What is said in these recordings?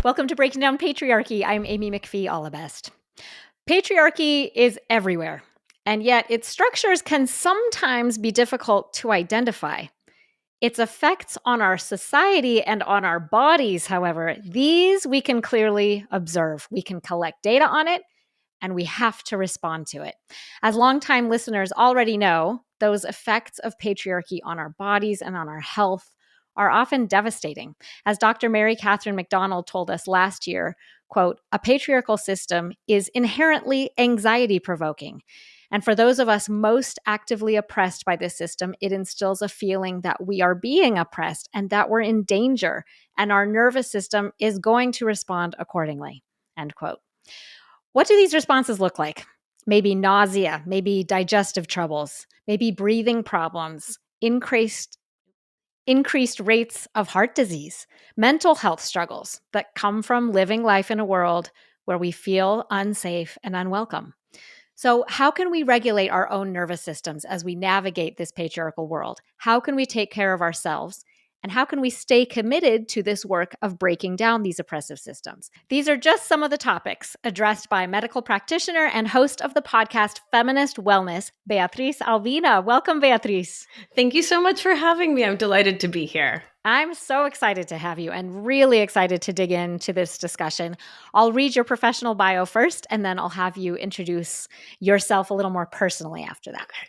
Welcome to Breaking Down Patriarchy. I'm Amy McPhie Allebest. Patriarchy is everywhere, and yet its structures can sometimes be difficult to identify. Its effects on our society and on our bodies, however, these we can clearly observe. We can collect data on it, and we have to respond to it. As longtime listeners already know, those effects of patriarchy on our bodies and on our health are often devastating. As Dr. Mary Catherine McDonald told us last year, quote, "A patriarchal system is inherently anxiety-provoking. And for those of us most actively oppressed by this system, it instills a feeling that we are being oppressed and that we're in danger, and our nervous system is going to respond accordingly," end quote. What do these responses look like? Maybe nausea, maybe digestive troubles, maybe breathing problems, increased rates of heart disease, mental health struggles that come from living life in a world where we feel unsafe and unwelcome. So, how can we regulate our own nervous systems as we navigate this patriarchal world? How can we take care of ourselves? And how can we stay committed to this work of breaking down these oppressive systems? These are just some of the topics addressed by medical practitioner and host of the podcast Feminist Wellness, Beatriz Albina. Welcome, Beatriz. Thank you so much for having me. I'm delighted to be here. I'm so excited to have you and really excited to dig into this discussion. I'll read your professional bio first, and then I'll have you introduce yourself a little more personally after that. Okay.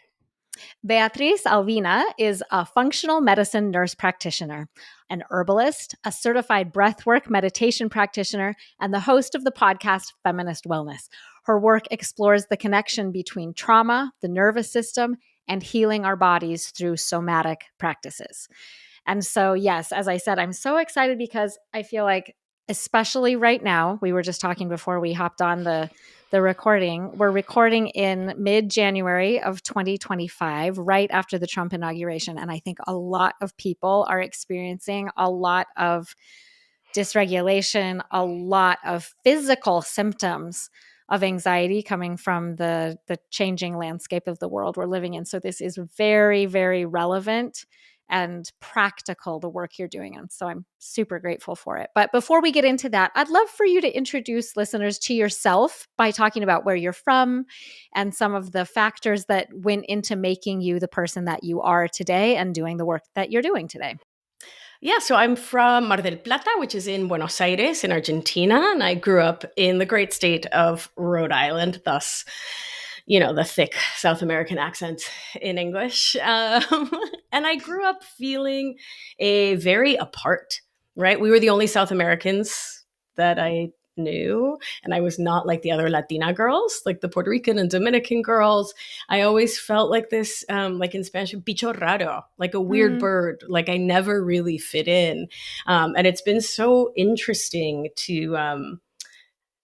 Beatriz Albina is a functional medicine nurse practitioner, an herbalist, a certified breathwork meditation practitioner, and the host of the podcast Feminist Wellness. Her work explores the connection between trauma, the nervous system, and healing our bodies through somatic practices. And so, yes, as I said, I'm so excited because I feel like, especially right now, we were just talking before we hopped on the recording. We're recording in mid-January of 2025, right after the Trump inauguration. And I think a lot of people are experiencing a lot of dysregulation, a lot of physical symptoms of anxiety coming from the changing landscape of the world we're living in. So this is very, very relevant and practical, the work you're doing. And so I'm super grateful for it. But before we get into that, I'd love for you to introduce listeners to yourself by talking about where you're from and some of the factors that went into making you the person that you are today and doing the work that you're doing today. Yeah, so I'm from Mar del Plata, which is in Buenos Aires in Argentina, and I grew up in the great state of Rhode Island, thus, the thick South American accent in English. And I grew up feeling very apart, right? We were the only South Americans that I knew, and I was not like the other Latina girls, like the Puerto Rican and Dominican girls. I always felt like this, like in Spanish, bicho raro, like a weird bird, like I never really fit in. And it's been so interesting to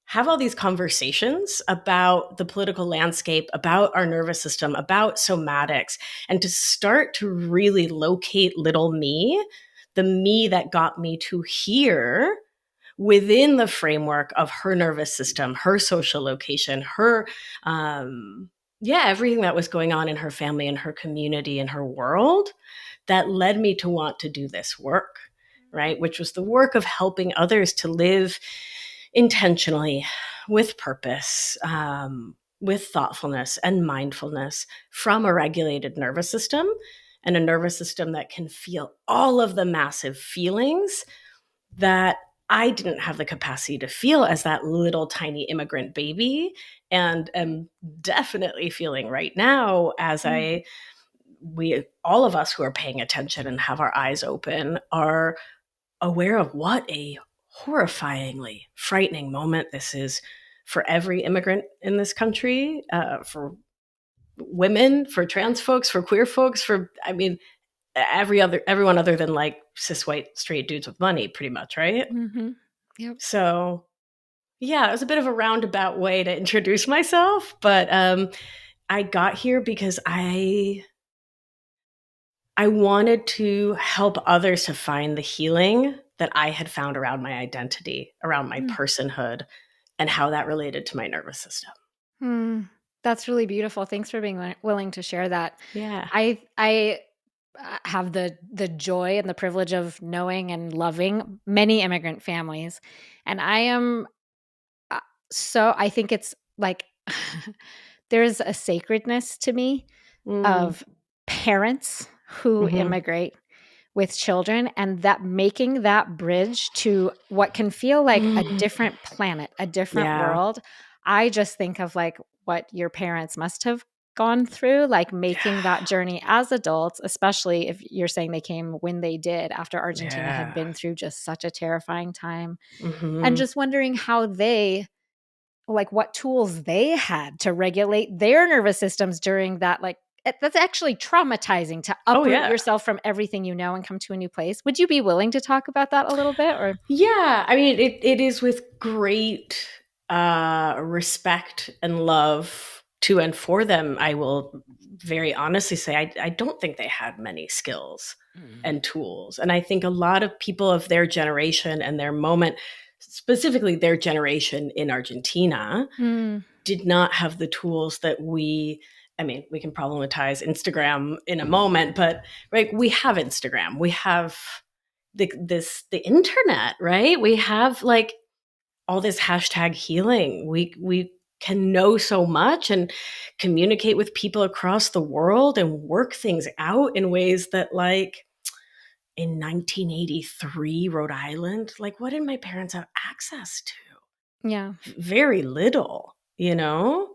have all these conversations about the political landscape, about our nervous system, about somatics, and to start to really locate little me, the me that got me to here within the framework of her nervous system, her social location, her, everything that was going on in her family and her community and her world that led me to want to do this work, right? Which was the work of helping others to live intentionally, with purpose, with thoughtfulness and mindfulness from a regulated nervous system, and a nervous system that can feel all of the massive feelings that I didn't have the capacity to feel as that little tiny immigrant baby, and am definitely feeling right now as all of us who are paying attention and have our eyes open are aware of what a horrifyingly frightening moment this is for every immigrant in this country, for women, for trans folks, for queer folks, everyone other than like cis white straight dudes with money, pretty much, right? Mm-hmm. Yep. So yeah, it was a bit of a roundabout way to introduce myself, but I got here because I wanted to help others to find the healing that I had found around my identity, around my personhood, and how that related to my nervous system. That's really beautiful. Thanks for being willing to share that. Yeah. I have the joy and the privilege of knowing and loving many immigrant families, and I am so I think it's like there's a sacredness to me Mm. of parents who Mm-hmm. immigrate with children, and that making that bridge to what can feel like a different planet, a different Yeah. world. I just think of like what your parents must have gone through, like making that journey as adults, especially if you're saying they came when they did after Argentina had Yeah. been through just such a terrifying time. And Mm-hmm. just wondering how they, like what tools they had to regulate their nervous systems during that, like that's actually traumatizing to Oh, uproot yeah. yourself from everything you know and come to a new place. Would you be willing to talk about that a little bit? Or Yeah. I mean, it is with great respect and love to and for them. I will very honestly say I don't think they had many skills and tools. And I think a lot of people of their generation and their moment, specifically their generation in Argentina, Mm, did not have the tools that I mean, we can problematize Instagram in a moment, but right, we have Instagram. We have the internet, right? We have like all this hashtag healing. We can know so much and communicate with people across the world and work things out in ways that like in 1983 Rhode Island, like what did my parents have access to? yeah. Very little, you know?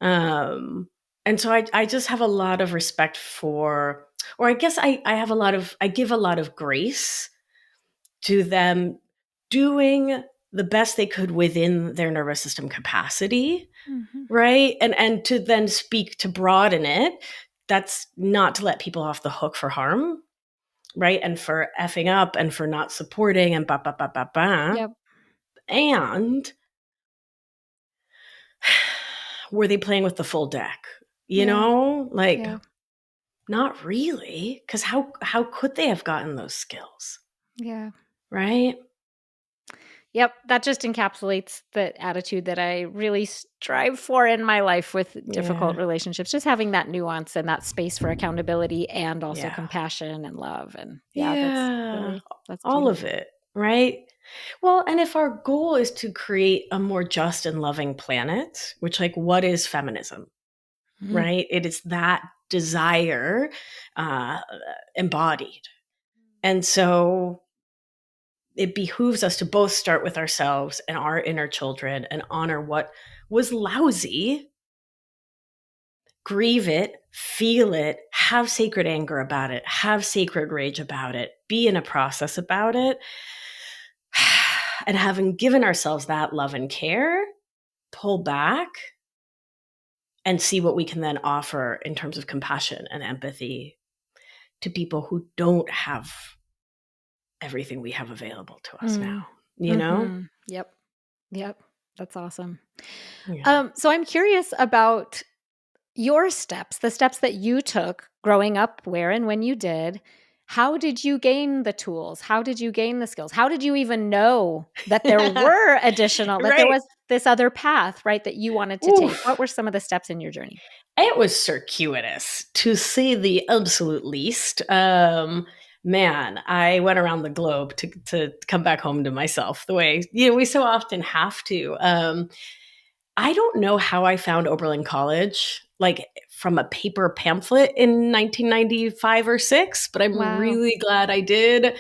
Um, and so I just have a lot of respect for, or I guess I have a lot of, I give a lot of grace to them doing the best they could within their nervous system capacity, Mhm. right? And to then speak to broaden it, that's not to let people off the hook for harm, right? And for effing up and for not supporting and ba ba ba ba ba. Yep. And were they playing with the full deck? You Yeah. know, like Yeah. not really, because how could they have gotten those skills, Yeah. right? Yep, that just encapsulates the attitude that I really strive for in my life with difficult Yeah, relationships, just having that nuance and that space for accountability and also yeah, compassion and love. And yeah, yeah, that's all of beautiful. it, right? Well, and if our goal is to create a more just and loving planet, which like what is feminism, Mhm. right? It is that desire uh, embodied, and so it behooves us to both start with ourselves and our inner children and honor what was lousy, grieve it, feel it, have sacred anger about it, have sacred rage about it, be in a process about it. And having given ourselves that love and care, pull back and see what we can then offer in terms of compassion and empathy to people who don't have everything we have available to us now, Mm. you know? Mhm. Yep. Yep. That's awesome. Yeah. So I'm curious about your steps, the steps that you took growing up where and when you did. How did you gain the tools? How did you gain the skills? How did you even know that there were additional, that there Right. was this other path, right, that you wanted to take? What Oof. were some of the steps in your journey? It was circuitous, to say the absolute least. Man, I went around the globe to come back home to myself the way we so often have to. I don't know how I found Oberlin College, like from a paper pamphlet in 1995 or six, but I'm Wow. really glad I did,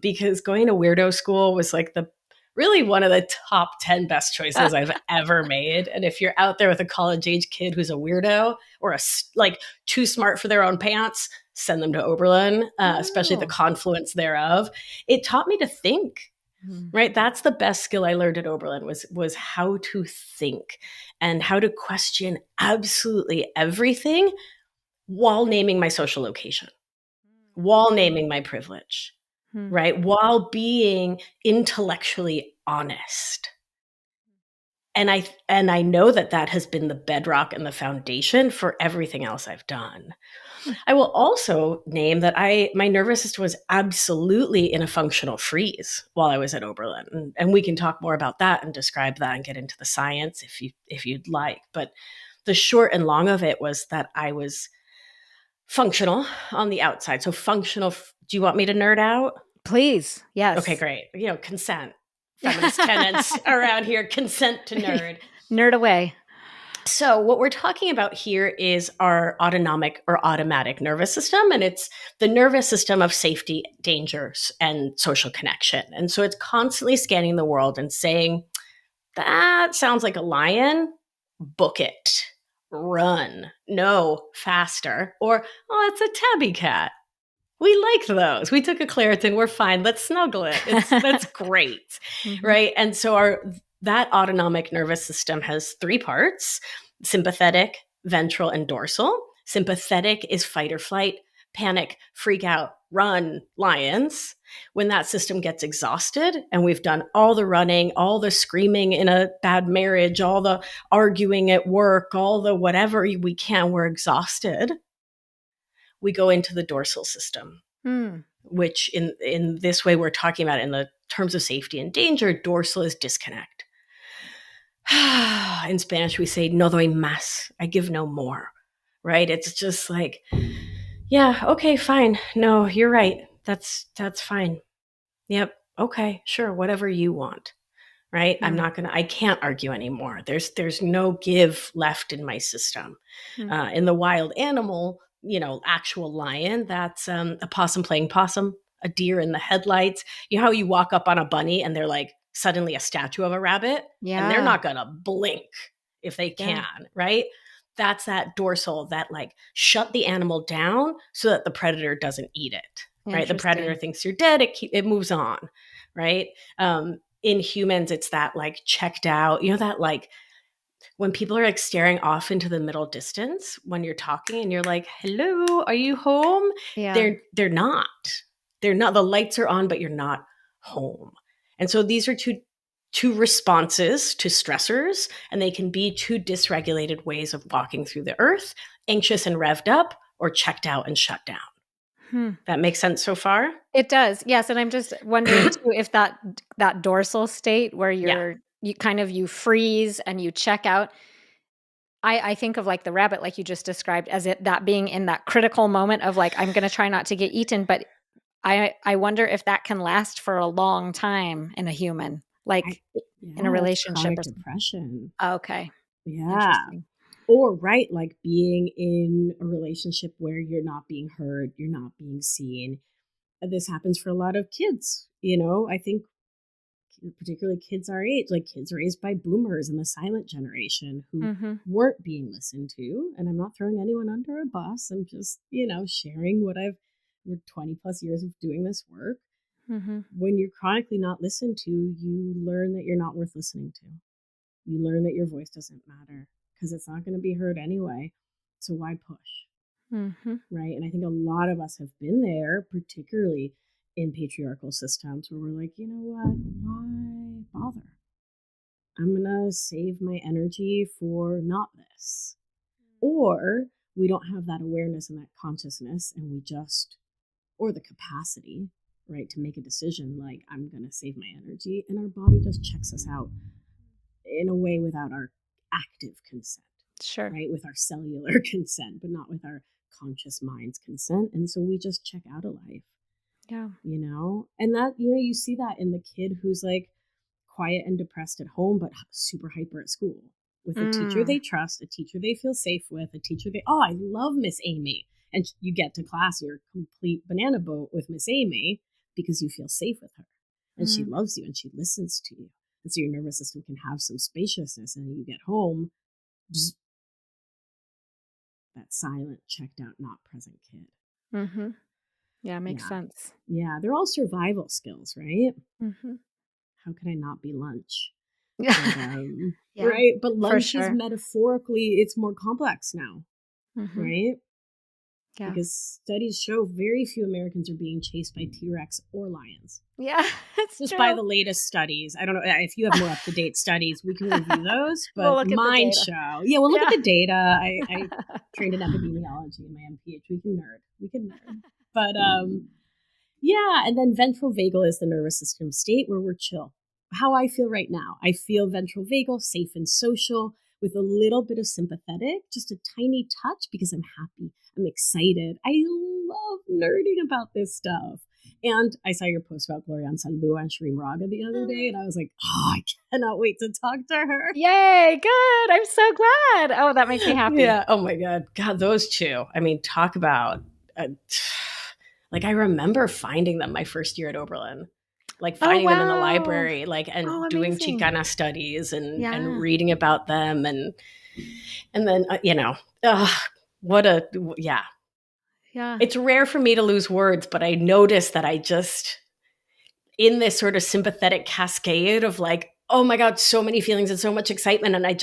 because going to weirdo school was like the really one of the top 10 best choices I've ever made. And if you're out there with a college age kid who's a weirdo or like too smart for their own pants, send them to Oberlin, especially the Oh. confluence thereof. It taught me to think, Mhm. right? That's the best skill I learned at Oberlin was how to think and how to question absolutely everything while naming my social location, while naming my privilege, Mhm. right? While being intellectually honest. And I know that that has been the bedrock and the foundation for everything else I've done. Hmm. I will also name that my nervous system was absolutely in a functional freeze while I was at Oberlin, and we can talk more about that and describe that and get into the science if you'd like. But the short and long of it was that I was functional on the outside. So functional, do you want me to nerd out? Please. Yes. Okay, great. Consent. Feminist tenets around here, consent to nerd. Nerd away. So what we're talking about here is our autonomic or automatic nervous system, and it's the nervous system of safety, dangers, and social connection. And so it's constantly scanning the world and saying, that sounds like a lion, book it, run, no, faster, or, oh, it's a tabby cat. We like those. We took a Claritin. We're fine. Let's snuggle it. That's great, right? And so that autonomic nervous system has three parts: sympathetic, ventral, and dorsal. Sympathetic is fight or flight, panic, freak out, run, lions. When that system gets exhausted and we've done all the running, all the screaming in a bad marriage, all the arguing at work, all the whatever we can, we're exhausted, we go into the dorsal system, which in this way we're talking about in the terms of safety and danger. Dorsal is disconnect. In Spanish, we say no doy más, I give no more, right? It's just like, yeah, okay, fine. No, you're right. That's fine. Yep. Okay, sure. Whatever you want, right? I can't argue anymore. There's no give left in my system. In the wild animal, actual lion, that's a possum playing possum, a deer in the headlights. You know how you walk up on a bunny and they're like suddenly a statue of a rabbit? Yeah. And they're not going to blink if they can, right? That's that dorsal that like shut the animal down so that the predator doesn't eat it, right? The predator thinks you're dead. It moves on, right? In humans, it's that like checked out, that like when people are like staring off into the middle distance when you're talking and you're like, hello, are you home? Yeah. They're not. The lights are on, but you're not home. And so these are two responses to stressors, and they can be two dysregulated ways of walking through the earth: anxious and revved up, or checked out and shut down. That makes sense so far? It does. Yes. And I'm just wondering too, if that dorsal state where you freeze and you check out, I think of like the rabbit, like you just described, as that being in that critical moment of like, I'm going to try not to get eaten. But I wonder if that can last for a long time in a human, like in a relationship or depression. Okay. Yeah. Or like being in a relationship where you're not being heard, you're not being seen. This happens for a lot of kids. I think particularly kids our age, like kids raised by boomers and the silent generation who weren't being listened to. And I'm not throwing anyone under a bus. I'm just, sharing what I've 20 plus years of doing this work. When you're chronically not listened to, you learn that you're not worth listening to. You learn that your voice doesn't matter because it's not going to be heard anyway. So why push? Right? And I think a lot of us have been there, particularly in patriarchal systems, where we're like, you know what? Why bother? I'm going to save my energy for not this. Or we don't have that awareness and that consciousness, and we just, or the capacity, right, to make a decision like, I'm going to save my energy, and our body just checks us out in a way without our active consent. Sure. Right? With our cellular consent, but not with our conscious mind's consent. And so we just check out of life. Yeah. And that, you see that in the kid who's like quiet and depressed at home, but super hyper at school with a teacher they trust, a teacher they feel safe with, a teacher I love Miss Amy. And you get to class, you're a complete banana boat with Miss Amy because you feel safe with her and she loves you and she listens to you. And so your nervous system can have some spaciousness, and then you get home, that silent, checked out, not present kid. Yeah, makes sense. Yeah, they're all survival skills, right? How can I not be lunch? Yeah, right? But lunch is metaphorically, it's more complex now, right? Yeah. Because studies show very few Americans are being chased by T-Rex or lions. Yeah, it's just true. by the latest studies. I don't know if you have more up-to-date studies, we can review those. But we'll look at mine the data. show. Yeah, we'll look at the data. I trained in epidemiology in my MPH. We can nerd. But yeah, and then ventral vagal is the nervous system state where we're chill. How I feel right now. I feel ventral vagal, safe and social. with a little bit of sympathetic, just a tiny touch, because I'm happy, I'm excited. I love nerding about this stuff. And I saw your post about Gloria Anzaldúa and Shireen Raga the other day, and I was like, oh, I cannot wait to talk to her. Yay, good. I'm so glad. Oh, that makes me happy. Yeah. Oh my God. God, those two. I mean, talk about, like, I remember finding them my first year at Oberlin. Like finding them in the library, like, and doing amazing. Chicana studies and reading about them. And then, yeah. It's rare for me to lose words, but I noticed that I just, in this sort of sympathetic cascade of like, oh my God, so many feelings and so much excitement. And I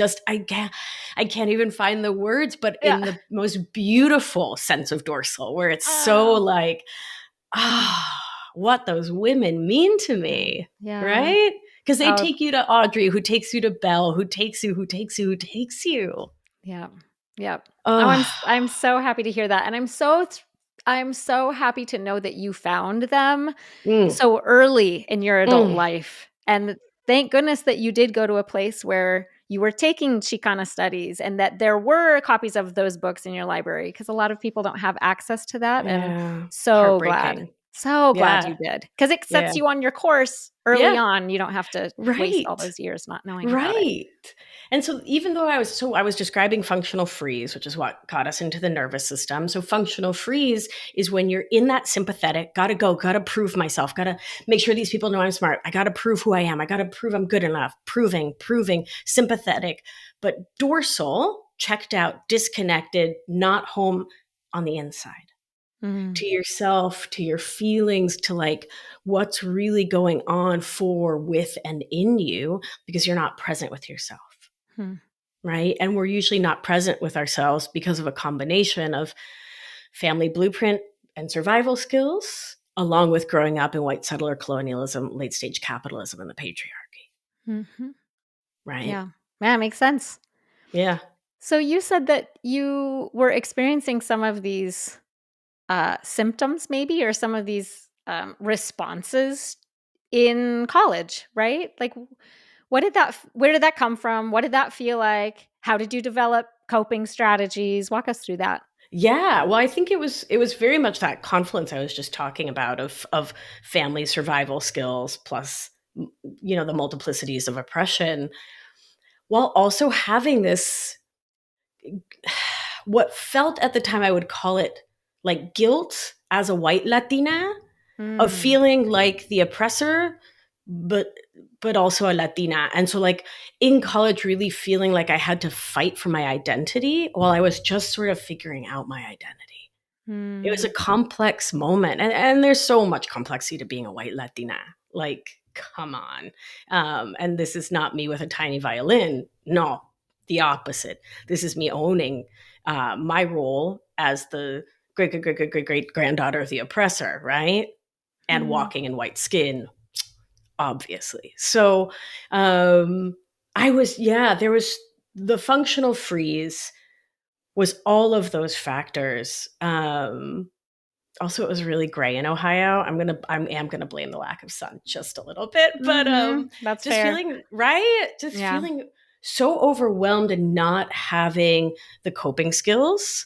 can't even find the words, but in the most beautiful sense of dorsal, where it's so like, what those women mean to me. Yeah. Right? Because they take you to Audrey, who takes you to Belle, who takes you. Yeah. Yeah. Oh, I'm so happy to hear that. And I'm so happy to know that you found them so early in your adult life. And thank goodness that you did go to a place where you were taking Chicana studies and that there were copies of those books in your library, because a lot of people don't have access to that. And so glad you did, because it sets you on your course early on. You don't have to waste all those years not knowing about it. And so even though I was describing functional freeze, which is what got us into the nervous system. So functional freeze is when you're in that sympathetic, gotta prove myself, gotta make sure these people know I'm smart. I gotta prove who I am. I gotta prove I'm good enough. Proving, sympathetic. But dorsal, checked out, disconnected, not home on the inside. To yourself, to your feelings, to like what's really going on for, with, and in you, because you're not present with yourself. Right? And we're usually not present with ourselves because of a combination of family blueprint and survival skills, along with growing up in white settler colonialism, late stage capitalism, and the patriarchy. Right? Yeah. Yeah, makes sense. Yeah. So you said that you were experiencing some of these symptoms, maybe, or some of these responses in college, right? Like, where did that come from? What did that feel like? How did you develop coping strategies? Walk us through that. Yeah, well, I think it was very much that confluence I was just talking about of family survival skills plus, the multiplicities of oppression, while also having this, what felt at the time, I would call it like guilt as a white Latina, of feeling like the oppressor, but also a Latina. And so like in college, really feeling like I had to fight for my identity while I was just sort of figuring out my identity. It was a complex moment. And there's so much complexity to being a white Latina. Like, come on. And this is not me with a tiny violin. No, the opposite. This is me owning my role as the great granddaughter of the oppressor, right? And walking in white skin, obviously. So there was the functional freeze was all of those factors. Also, it was really gray in Ohio. I am gonna blame the lack of sun just a little bit, but that's just fair. feeling feeling so overwhelmed and not having the coping skills,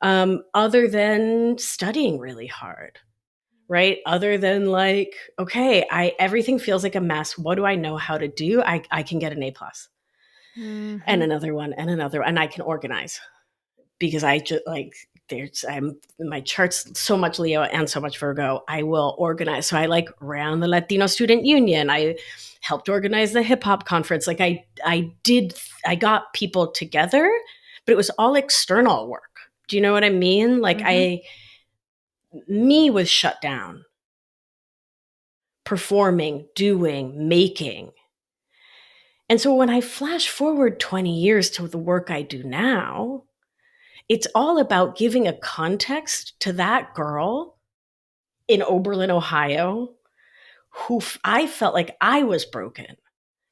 other than studying really hard. Right? Other than like, okay, everything feels like a mess. What do I know how to do? I can get an A+. And another one and another, and I can organize, because I just like, my chart's so much Leo and so much Virgo. I will organize. So I like ran the Latino Student Union. I helped organize the hip hop conference. Like I got people together, but it was all external work. Do you know what I mean? Like me was shut down. Performing, doing, making. And so when I flash forward 20 years to the work I do now, it's all about giving a context to that girl in Oberlin, Ohio, who I felt like I was broken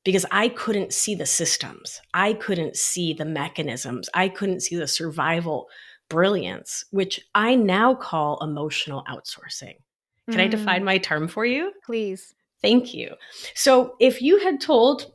because I couldn't see the systems. I couldn't see the mechanisms. I couldn't see the survival brilliance, which I now call emotional outsourcing. Can I define my term for you? Please. Thank you. So if you had told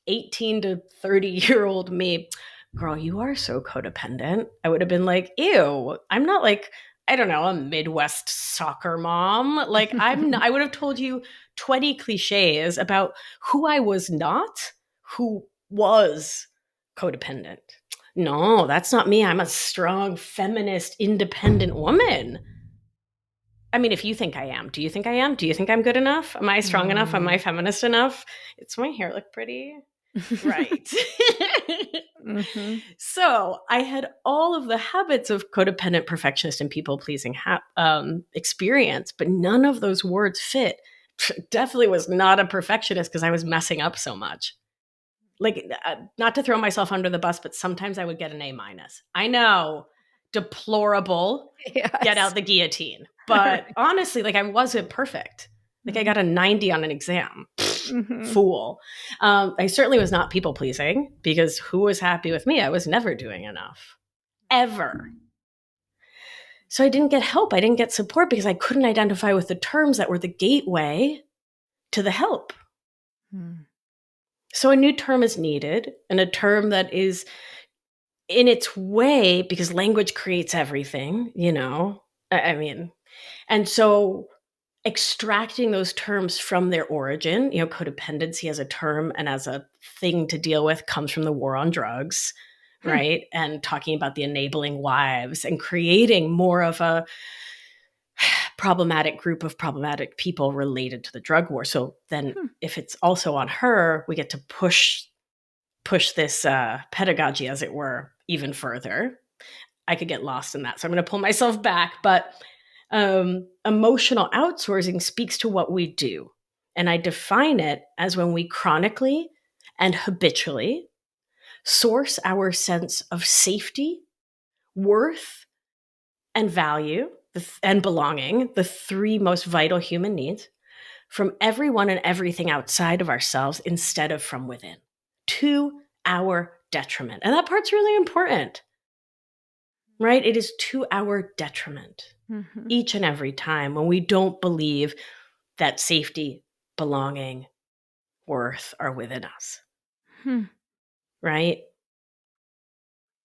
18 to 30-year-old me, girl, you are so codependent. I would have been like, ew, I'm not like, I don't know, a Midwest soccer mom. Like I would have told you 20 cliches about who I was not, who was codependent. No, that's not me. I'm a strong, feminist, independent woman. I mean, if you think I am, do you think I am? Do you think I'm good enough? Am I strong enough? Am I feminist enough? It's my hair look pretty. Right. So I had all of the habits of codependent, perfectionist, and people-pleasing experience, but none of those words fit. Definitely was not a perfectionist because I was messing up so much. Like, not to throw myself under the bus, but sometimes I would get an A-. I know, deplorable, Yes. get out the guillotine. But honestly, like I wasn't perfect. Like I got a 90 on an exam. Fool. I certainly was not people pleasing because who was happy with me? I was never doing enough. Ever. So I didn't get help. I didn't get support because I couldn't identify with the terms that were the gateway to the help. So a new term is needed, and a term that is in its way, because language creates everything, you know? I mean, and so extracting those terms from their origin, you know, codependency as a term and as a thing to deal with comes from the war on drugs, right? And talking about the enabling wives and creating more of a problematic group of problematic people related to the drug war. So then if it's also on her, we get to push this pedagogy, as it were, even further. I could get lost in that. So I'm going to pull myself back. But emotional outsourcing speaks to what we do. And I define it as when we chronically and habitually source our sense of safety, worth, and value, and belonging, the three most vital human needs, from everyone and everything outside of ourselves instead of from within, to our detriment. And that part's really important, right? It is to our detriment each and every time when we don't believe that safety, belonging, worth are within us. Right?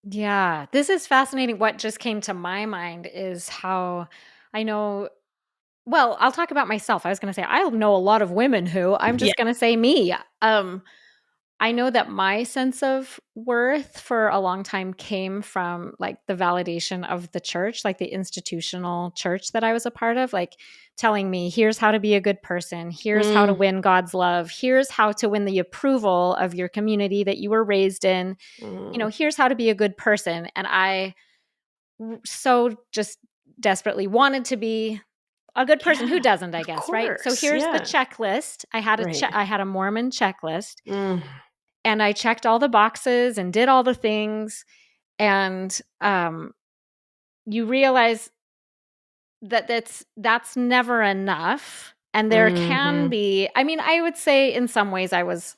Yeah, this is fascinating. What just came to my mind is how I know, well, I'll talk about myself. I was going to say, I know a lot of women who, I'm just going to say me. I know that my sense of worth for a long time came from like the validation of the church, like the institutional church that I was a part of, like telling me, here's how to be a good person. Here's how to win God's love. Here's how to win the approval of your community that you were raised in. You know, here's how to be a good person. And I so just desperately wanted to be a good person. Who doesn't, I guess, right? So here's the checklist. I had I had a Mormon checklist. And I checked all the boxes and did all the things. And you realize that that's never enough. And there can be, I mean, I would say in some ways I was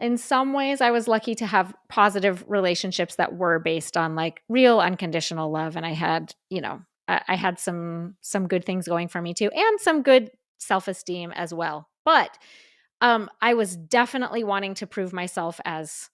lucky to have positive relationships that were based on like real unconditional love. And I had, you know, I had some good things going for me too, and some good self-esteem as well. But I was definitely wanting to prove myself as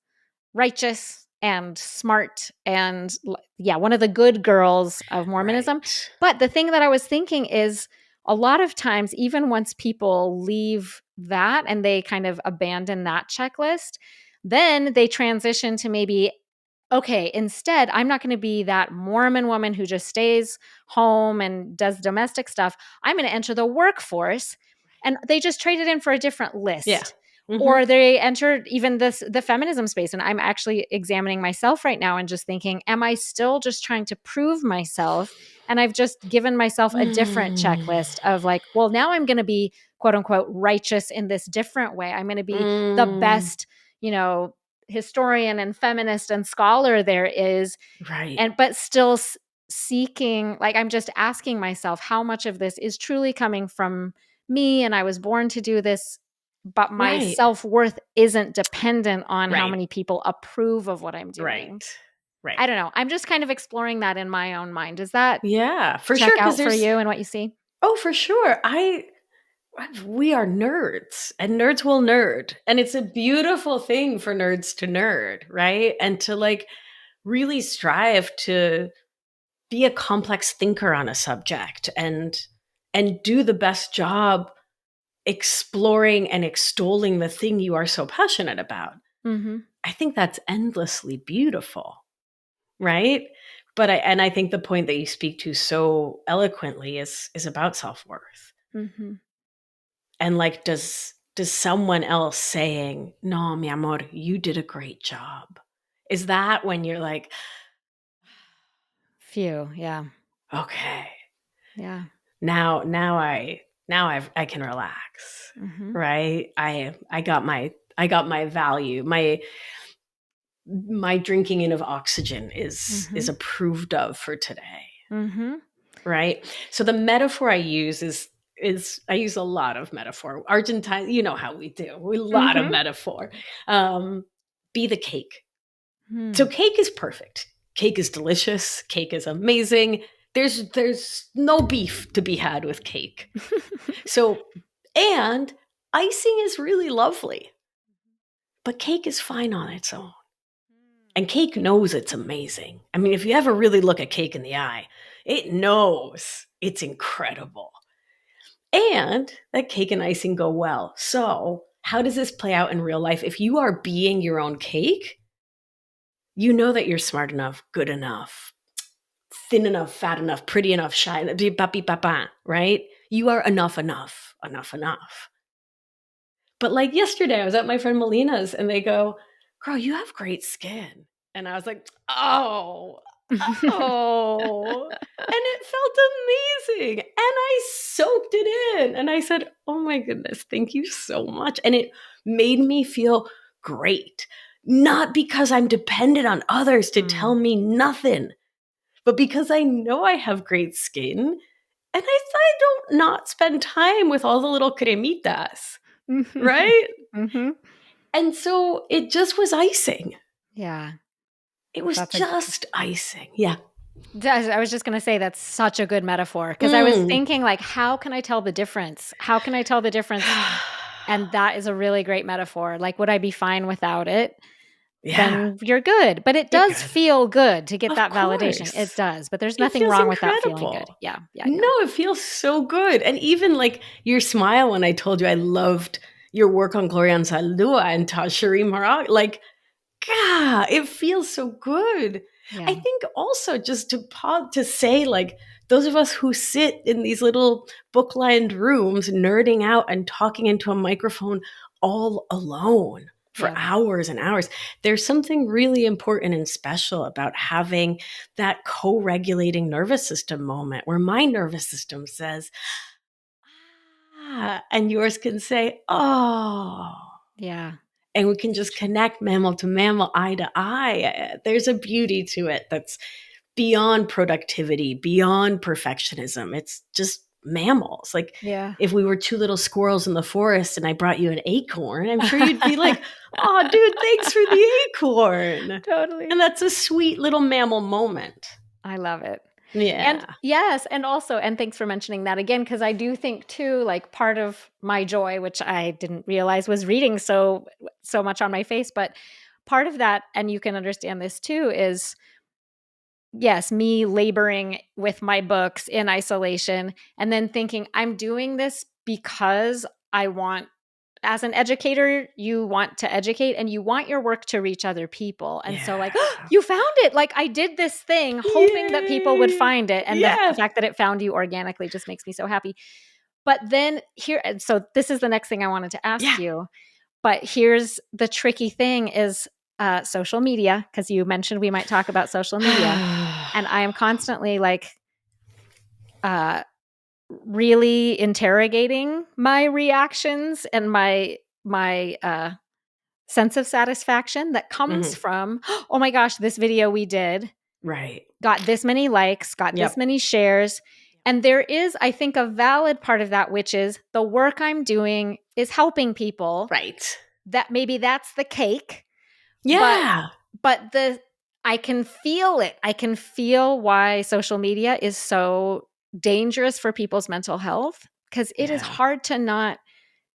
righteous and smart and one of the good girls of Mormonism. Right. But the thing that I was thinking is a lot of times, even once people leave that and they kind of abandon that checklist, then they transition to maybe, okay, instead, I'm not going to be that Mormon woman who just stays home and does domestic stuff. I'm going to enter the workforce. And they just traded in for a different list. Yeah. Or they entered even the feminism space. And I'm actually examining myself right now and just thinking, am I still just trying to prove myself? And I've just given myself a different checklist of like, well, now I'm going to be quote unquote righteous in this different way. I'm going to be the best, you know, historian and feminist and scholar there is. Right. But still seeking, like, I'm just asking myself how much of this is truly coming from me, and I was born to do this, but my self-worth isn't dependent on how many people approve of what I'm doing. Right. I don't know. I'm just kind of exploring that in my own mind. Does that for check sure out for you and what you see? Oh, for sure. we are nerds, and nerds will nerd. And it's a beautiful thing for nerds to nerd, right? And to like really strive to be a complex thinker on a subject and do the best job exploring and extolling the thing you are so passionate about. Mm-hmm. I think that's endlessly beautiful, right? But I think the point that you speak to so eloquently is about self-worth. Mm-hmm. And like, does someone else saying, "No, mi amor, you did a great job," is that when you're like, Few, yeah. okay, Yeah. now I can relax, Mm-hmm. right? I got my value, my drinking in of oxygen is approved of for today. Mm-hmm. Right. So the metaphor I use is I use a lot of metaphor. Argentine, you know how we do. We a lot of metaphor. Be the cake. So cake is perfect. Cake is delicious. Cake is amazing. There's no beef to be had with cake. So, and icing is really lovely. But cake is fine on its own. And cake knows it's amazing. I mean, if you ever really look at cake in the eye, it knows it's incredible. And that cake and icing go well. So, how does this play out in real life? If you are being your own cake, you know that you're smart enough, good enough, thin enough, fat enough, pretty enough, shy, right? You are enough. But like yesterday, I was at my friend Melina's and they go, "Girl, you have great skin." And I was like, oh. And it felt amazing. And I soaked it in. And I said, "Oh my goodness, thank you so much." And it made me feel great. Not because I'm dependent on others to tell me nothing, but because I know I have great skin. And I don't not spend time with all the little cremitas. Right? Mm-hmm. And so it just was icing. Yeah. It was just icing. Yeah. I was just going to say that's such a good metaphor because I was thinking like, how can I tell the difference? How can I tell the difference? And that is a really great metaphor. Like, would I be fine without it? Yeah. Then you're good. But it does feel good to get that validation. Course. It does. But there's nothing wrong with that feeling good. Yeah. No, it feels so good. And even like your smile when I told you I loved your work on Gloria Anzaldúa and Tashiri Marag, like, God, it feels so good. Yeah. I think also just to say, like, those of us who sit in these little book-lined rooms nerding out and talking into a microphone all alone for hours and hours, there's something really important and special about having that co-regulating nervous system moment where my nervous system says, ah, and yours can say, oh. Yeah. And we can just connect mammal to mammal, eye to eye. There's a beauty to it that's beyond productivity, beyond perfectionism. It's just mammals. Like, if we were two little squirrels in the forest and I brought you an acorn, I'm sure you'd be like, "Oh, dude, thanks for the acorn." Totally. And that's a sweet little mammal moment. I love it. Yeah. And yes, and also, and thanks for mentioning that again, because I do think too, like part of my joy, which I didn't realize was reading so much on my face, but part of that, and you can understand this too, is yes, me laboring with my books in isolation and then thinking I'm doing this because I want, as an educator, you want to educate and you want your work to reach other people. And so like, oh, you found it. Like I did this thing hoping that people would find it. And the fact that it found you organically just makes me so happy. But then so this is the next thing I wanted to ask you. But here's the tricky thing is social media, because you mentioned we might talk about social media. And I am constantly like really interrogating my reactions and my sense of satisfaction that comes from, oh my gosh, this video we did got this many likes, got this many shares. And there is, I think, a valid part of that, which is the work I'm doing is helping people. Right. That maybe that's the cake. Yeah. But I can feel it. I can feel why social media is so dangerous for people's mental health. because it is hard to not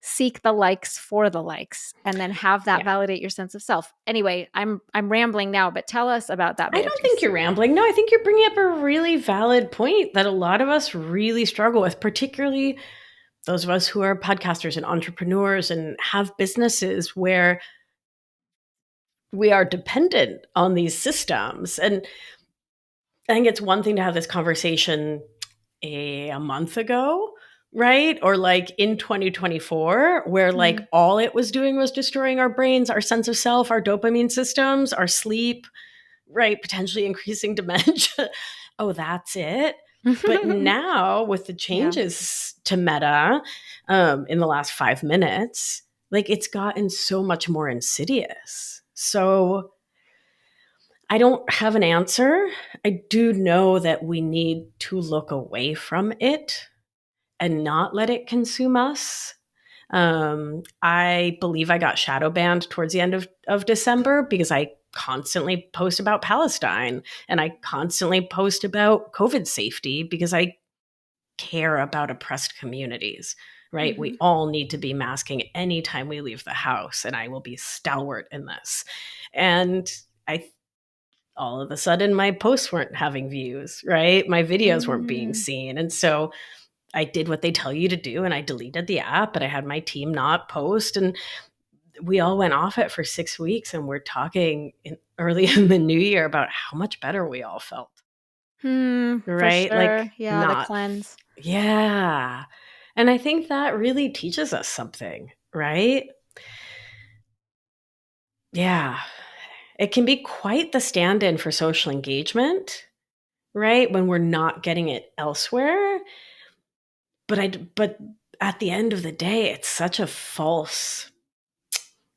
seek the likes for the likes and then have that validate your sense of self. Anyway, I'm rambling now, but tell us about that, Beatriz. I don't think you're rambling. No, I think you're bringing up a really valid point that a lot of us really struggle with, particularly those of us who are podcasters and entrepreneurs and have businesses where we are dependent on these systems. And I think it's one thing to have this conversation a month ago, right? Or like in 2024, where like all it was doing was destroying our brains, our sense of self, our dopamine systems, our sleep, right? Potentially increasing dementia. Oh, that's it. But now with the changes to Meta in the last 5 minutes, like it's gotten so much more insidious. So I don't have an answer. I do know that we need to look away from it and not let it consume us. I believe I got shadow banned towards the end of December because I constantly post about Palestine and I constantly post about COVID safety because I care about oppressed communities, right? We all need to be masking anytime we leave the house, and I will be stalwart in this. And all of a sudden my posts weren't having views, right? My videos weren't being seen. And so I did what they tell you to do and I deleted the app, but I had my team not post, and we all went off it for 6 weeks, and we're talking early in the new year about how much better we all felt. Right? For sure. Like the cleanse. Yeah. And I think that really teaches us something, right? Yeah. It can be quite the stand-in for social engagement, right? When we're not getting it elsewhere. But at the end of the day, it's such a false,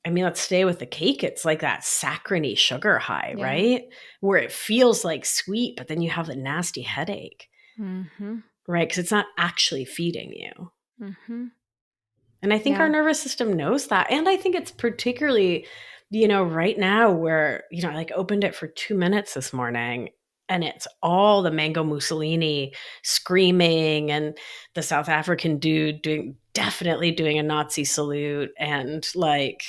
I mean, let's stay with the cake. It's like that saccharine sugar high, right? Where it feels like sweet, but then you have the nasty headache, right? Because it's not actually feeding you. And I think our nervous system knows that. And I think it's particularly, right now where, I like opened it for 2 minutes this morning and it's all the Mango Mussolini screaming and the South African dude definitely doing a Nazi salute and like,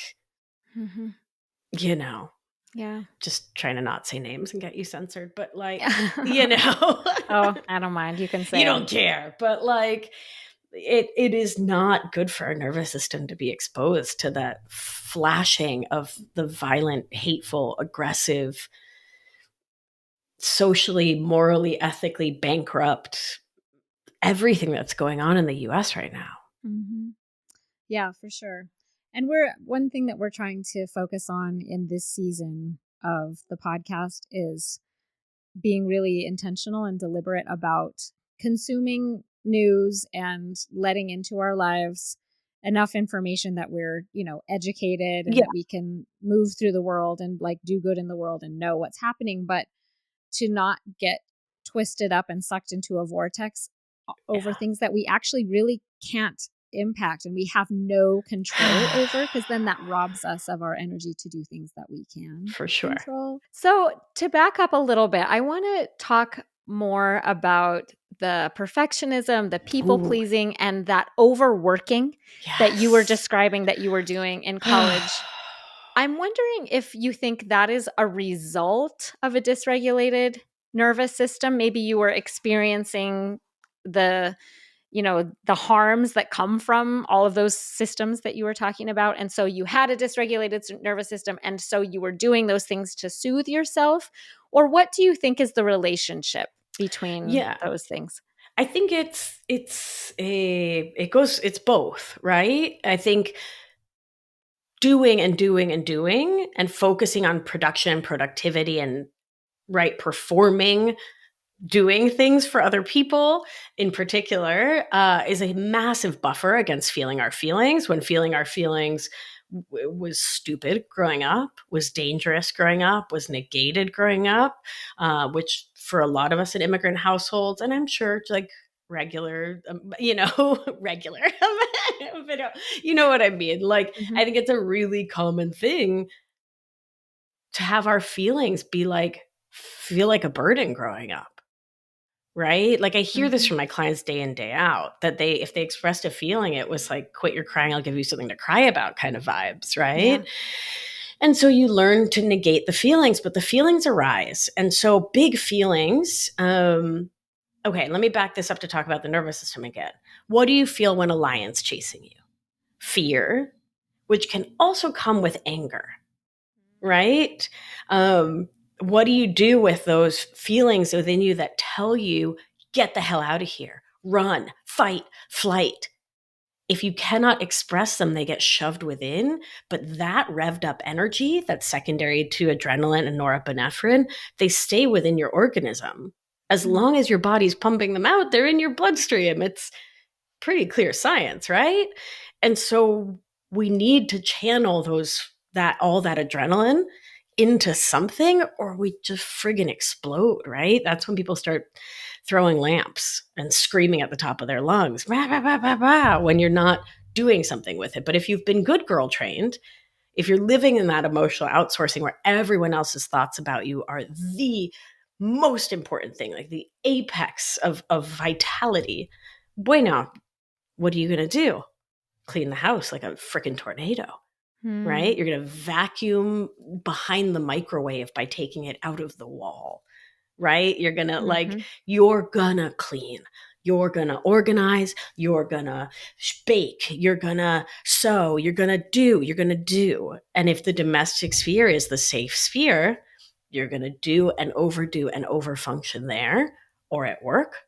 just trying to not say names and get you censored, but like, Oh, I don't mind. You can say you don't care, but like, it is not good for our nervous system to be exposed to that flashing of the violent, hateful, aggressive, socially, morally, ethically bankrupt, everything that's going on in the US right now. Yeah, for sure. And one thing that we're trying to focus on in this season of the podcast is being really intentional and deliberate about consuming news and letting into our lives enough information that we're, educated and that we can move through the world and like do good in the world and know what's happening, but to not get twisted up and sucked into a vortex over things that we actually really can't impact and we have no control over, because then that robs us of our energy to do things that we can for sure control. So to back up a little bit, I want to talk more about the perfectionism, the people pleasing, and that overworking that you were describing that you were doing in college. I'm wondering if you think that is a result of a dysregulated nervous system. Maybe you were experiencing the harms that come from all of those systems that you were talking about. And so you had a dysregulated nervous system. And so you were doing those things to soothe yourself. Or what do you think is the relationship between those things? I think it's both, right? I think doing and focusing on production and productivity and performing, doing things for other people in particular is a massive buffer against feeling our feelings, when feeling our feelings was stupid growing up, was dangerous growing up, was negated growing up, which for a lot of us in immigrant households, and I'm sure like regular, regular, but you know what I mean? Like, I think it's a really common thing to have our feelings feel like a burden growing up. right? Like I hear this Mhm. from my clients day in, day out, that if they expressed a feeling, it was like, quit your crying, I'll give you something to cry about kind of vibes, right? Yeah. And so you learn to negate the feelings, but the feelings arise. And so big feelings, okay, let me back this up to talk about the nervous system again. What do you feel when a lion's chasing you? Fear, which can also come with anger, right? What do you do with those feelings within you that tell you, get the hell out of here, run, fight, flight? If you cannot express them, they get shoved within. But that revved up energy that's secondary to adrenaline and norepinephrine, they stay within your organism. As Mm. long as your body's pumping them out, they're in your bloodstream. It's pretty clear science, right? And so we need to channel all that adrenaline into something, or we just friggin' explode, right? That's when people start throwing lamps and screaming at the top of their lungs, rah, rah, rah, rah, rah, when you're not doing something with it. But if you've been good girl trained, if you're living in that emotional outsourcing where everyone else's thoughts about you are the most important thing, like the apex of vitality, bueno, what are you going to do? Clean the house like a freaking tornado, right? Mm. You're going to vacuum behind the microwave by taking it out of the wall, right? You're going to Mhm. you're going to clean. You're going to organize. You're going to bake. You're going to sew. You're going to do. You're going to do. And if the domestic sphere is the safe sphere, you're going to do and overdo and overfunction there, or at work,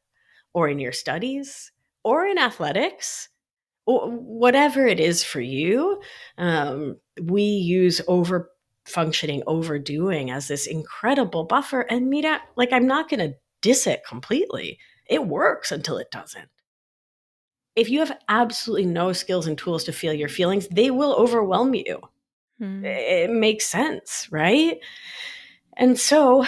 or in your studies, or in athletics, whatever it is for you. We use over functioning, overdoing as this incredible buffer. And Mira, like, I'm not going to diss it completely. It works until it doesn't. If you have absolutely no skills and tools to feel your feelings, they will overwhelm you. Mm. It makes sense, right? And so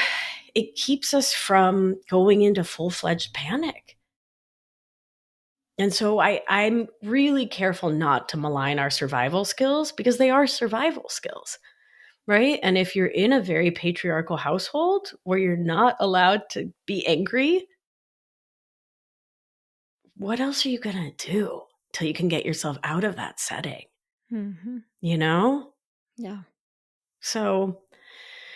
it keeps us from going into full-fledged panic. And so I'm really careful not to malign our survival skills, because they are survival skills, right? And if you're in a very patriarchal household where you're not allowed to be angry, what else are you going to do till you can get yourself out of that setting? Mhm. You know? Yeah. So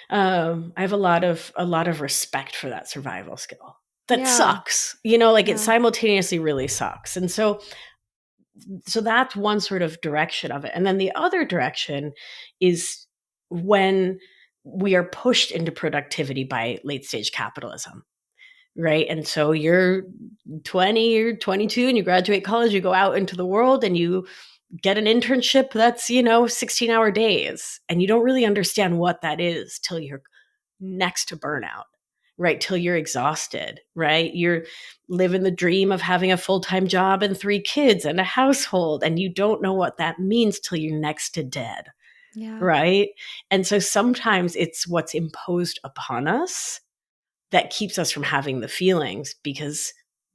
I have a lot of respect for that survival skill. That Yeah. sucks. Like, it Yeah. simultaneously really sucks. And so that's one sort of direction of it. And then the other direction is when we are pushed into productivity by late stage capitalism, right? And so you're 20, you're 22, and you graduate college, you go out into the world and you get an internship that's 16-hour days, and you don't really understand what that is till you're next to burnout, right? Till you're exhausted, right? You're living the dream of having a full-time job and 3 kids and a household, and you don't know what that means till you're next to dead, Yeah. right? And so sometimes it's what's imposed upon us that keeps us from having the feelings, because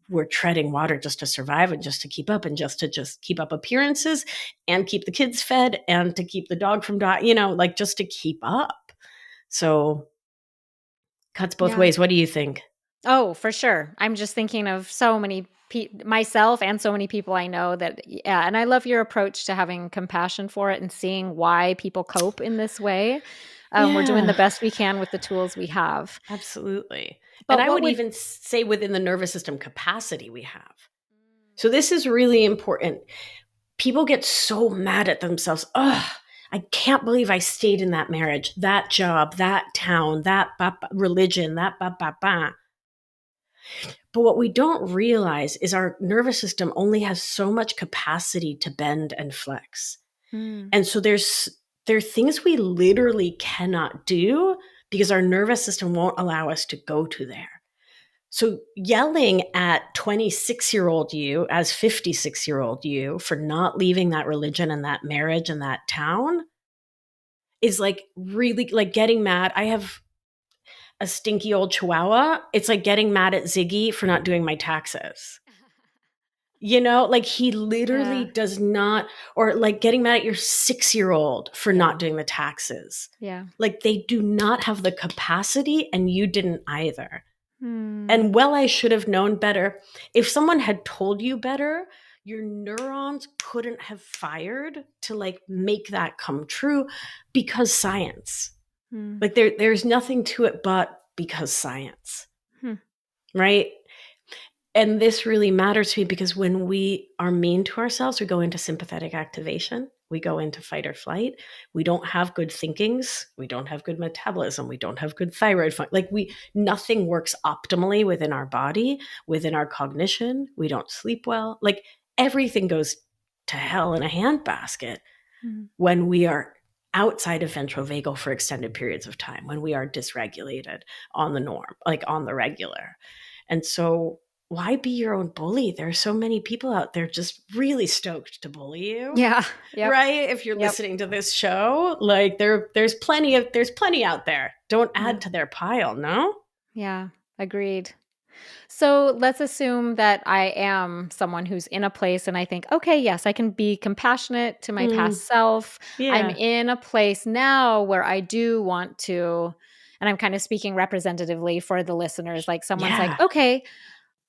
we're treading water just to survive and just to keep up, and just keep up appearances and keep the kids fed and to keep the dog from dying, like, just to keep up. So cuts both Yeah. ways. What do you think? Oh, for sure. I'm just thinking of so many myself and so many people I know that, yeah, and I love your approach to having compassion for it and seeing why people cope in this way. We're doing the Yeah, best we can with the tools we have. absolutely. And But I what would would even say within the nervous system capacity we have. So this is really important. People get so mad at themselves. Oh, I can't believe I stayed in that marriage, that job, that town, that religion, that ba ba ba. But what we don't realize is our nervous system only has so much capacity to bend and flex. Mm. And so there are things we literally cannot do because our nervous system won't allow us to go to there. So yelling at 26-year-old you as 56-year-old you for not leaving that religion and that marriage and that town is like really like getting mad. I have a stinky old chihuahua. It's like getting mad at Ziggy for not doing my taxes. Like, he literally Yeah. does not, or like getting mad at your 6-year-old for Yeah. not doing the taxes. Yeah. Like, they do not have the capacity, and you didn't either. And I should have known better. If someone had told you better, your neurons couldn't have fired to like make that come true because science. Like there's nothing to it but because science. Right? And this really matters to me because when we are mean to ourselves, we go into sympathetic activation. We go into fight or flight. We don't have good thinkings. We don't have good metabolism. We don't have good thyroid function. Like nothing works optimally within our body, within our cognition. We don't sleep well. Like everything goes to hell in a handbasket when we are outside of ventrovagal for extended periods of time, when we are dysregulated on the norm, like on the regular. And so why be your own bully? There are so many people out there just really stoked to bully you. Yeah. Right? If you're listening to this show, like there's plenty out there. Don't add to their pile, no? Yeah, agreed. So let's assume that I am someone who's in a place and I think, okay, yes, I can be compassionate to my past self. Yeah. I'm in a place now where I do want to, and I'm kind of speaking representatively for the listeners, like someone's like, okay,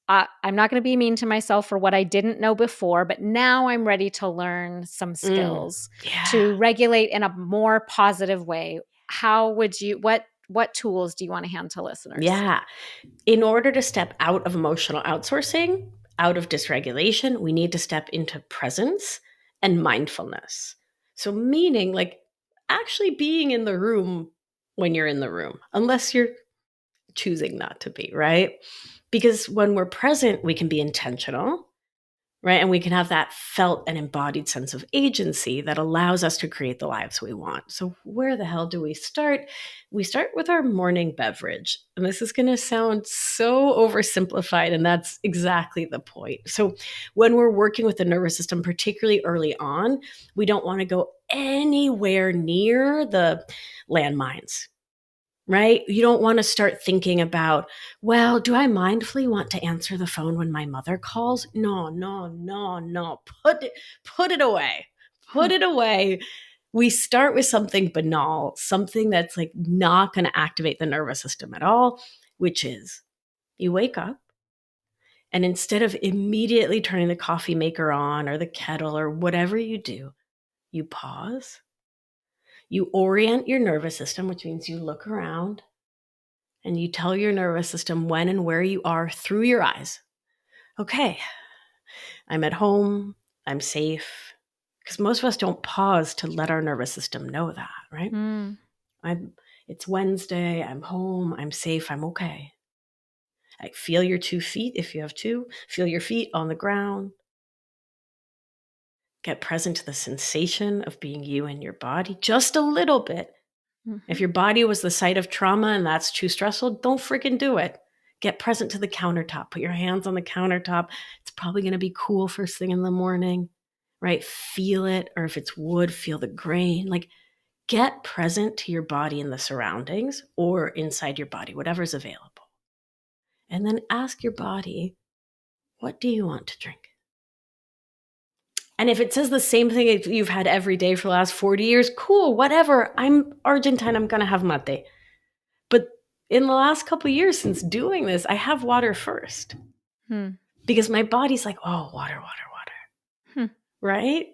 I'm not going to be mean to myself for what I didn't know before, but now I'm ready to learn some skills to regulate in a more positive way. How would you, what tools do you want to hand to listeners? Yeah. In order to step out of emotional outsourcing, out of dysregulation, we need to step into presence and mindfulness. So meaning like actually being in the room when you're in the room, unless you're choosing not to be, right? Because when we're present, we can be intentional, right? And we can have that felt and embodied sense of agency that allows us to create the lives we want. So where the hell do we start? We start with our morning beverage. And this is going to sound so oversimplified, and that's exactly the point. So when we're working with the nervous system, particularly early on, we don't want to go anywhere near the landmines. Right? You don't want to start thinking about, well, do I mindfully want to answer the phone when my mother calls? No. Put it away. Put it away. We start with something banal, something that's like not going to activate the nervous system at all, which is you wake up and instead of immediately turning the coffee maker on or the kettle or whatever you do, you pause. You orient your nervous system, which means you look around. And you tell your nervous system when and where you are through your eyes. Okay, I'm at home, I'm safe. Because most of us don't pause to let our nervous system know that, right? It's Wednesday, I'm home, I'm safe, I'm okay. I feel your 2 feet if you have 2. Feel your feet on the ground. Get present to the sensation of being you in your body just a little bit. If your body was the site of trauma and that's too stressful, don't freaking do it. Get present to the countertop. Put your hands on the countertop. It's probably going to be cool first thing in the morning, right? Feel it. Or if it's wood, feel the grain. Like get present to your body and the surroundings or inside your body, whatever's available. And then ask your body, what do you want to drink? And if it says the same thing you've had every day for the last 40 years, cool, whatever. I'm Argentine, I'm going to have mate. But in the last couple of years since doing this, I have water first. Because my body's like, oh, water. Right?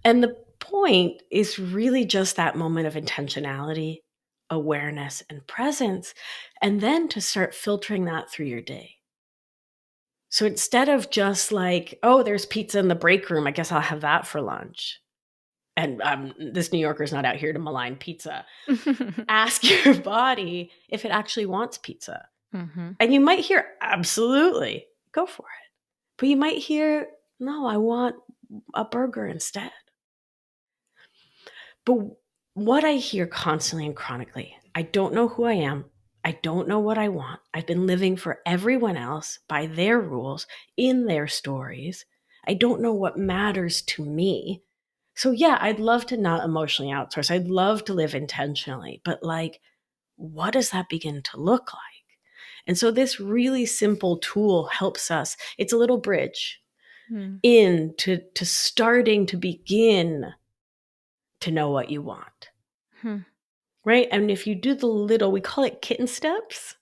And the point is really just that moment of intentionality, awareness, and presence. And then to start filtering that through your day. So instead of just like, oh, there's pizza in the break room, I guess I'll have that for lunch. And this New Yorker's not out here to malign pizza. Ask your body if it actually wants pizza. And you might hear, absolutely, go for it. But you might hear, no, I want a burger instead. But what I hear constantly and chronically, I don't know who I am. I don't know what I want. I've been living for everyone else by their rules, in their stories. I don't know what matters to me. So yeah, I'd love to not emotionally outsource. I'd love to live intentionally. But like, what does that begin to look like? And so this really simple tool helps us. It's a little bridge into starting to begin to know what you want. Right? And if you do the little, we call it kitten steps.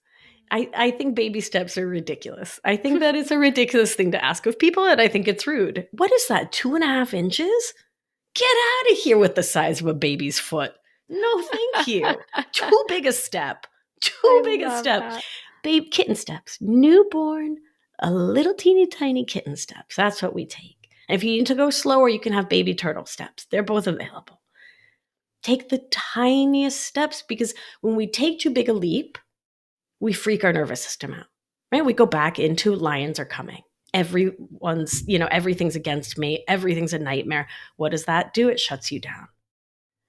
I think baby steps are ridiculous. I think that is a ridiculous thing to ask of people, and I think it's rude. What is that, 2.5 inches? Get out of here with the size of a baby's foot. No, thank you. Too big a step. Too big a step. Babe, kitten steps. Newborn, a little teeny tiny kitten steps. That's what we take. And if you need to go slower, you can have baby turtle steps. They're both available. Take the tiniest steps, because when we take too big a leap, we freak our nervous system out, right? We go back into lions are coming. Everyone's, everything's against me. Everything's a nightmare. What does that do? It shuts you down,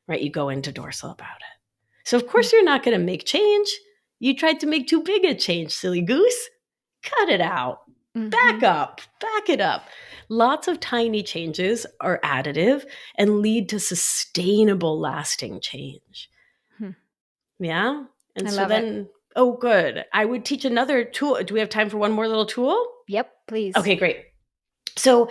right? You go into dorsal about it. So of course you're not going to make change. You tried to make too big a change, silly goose. Cut it out. Back up. Back it up. Lots of tiny changes are additive and lead to sustainable, lasting change. Yeah. And so then, oh, good. I would teach another tool. Do we have time for one more little tool? Yep, please. Okay, great. So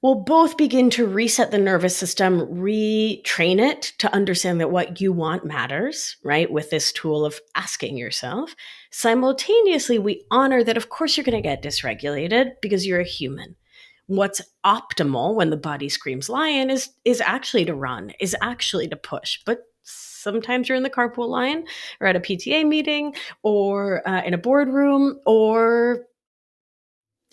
we'll both begin to reset the nervous system, retrain it to understand that what you want matters, right? With this tool of asking yourself. Simultaneously, we honor that, of course, you're going to get dysregulated because you're a human. What's optimal when the body screams lion is actually to run, is actually to push. But sometimes you're in the carpool line or at a PTA meeting or in a boardroom or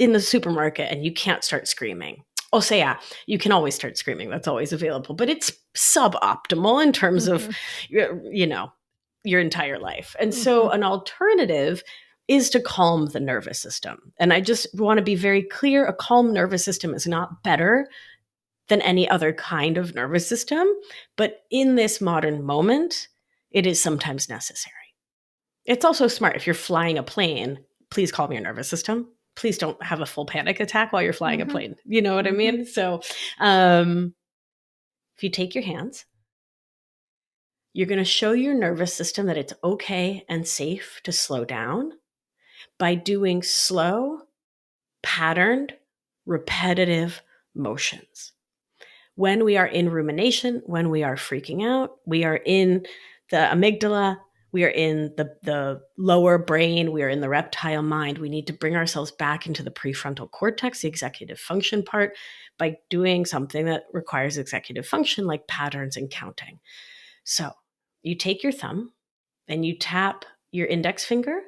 in the supermarket and you can't start screaming. Oh, so yeah, you can always start screaming. That's always available, but it's suboptimal in terms of, your entire life. And so an alternative is to calm the nervous system. And I just want to be very clear, a calm nervous system is not better than any other kind of nervous system. But in this modern moment, it is sometimes necessary. It's also smart. If you're flying a plane, please calm your nervous system. Please don't have a full panic attack while you're flying a plane. You know what I mean? So if you take your hands, you're going to show your nervous system that it's okay and safe to slow down by doing slow, patterned, repetitive motions. When we are in rumination, when we are freaking out, we are in the amygdala, we are in the lower brain, we are in the reptile mind. We need to bring ourselves back into the prefrontal cortex, the executive function part, by doing something that requires executive function like patterns and counting. So you take your thumb and you tap your index finger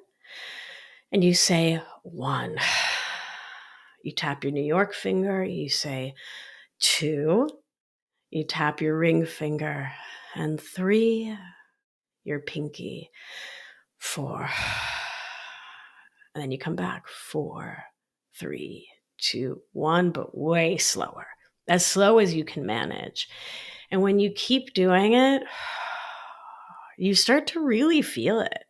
and you say 1. You tap your New York finger, you say 2. You tap your ring finger, and 3, your pinky, 4. And then you come back, 4, 3, 2, 1, but way slower, as slow as you can manage. And when you keep doing it, you start to really feel it.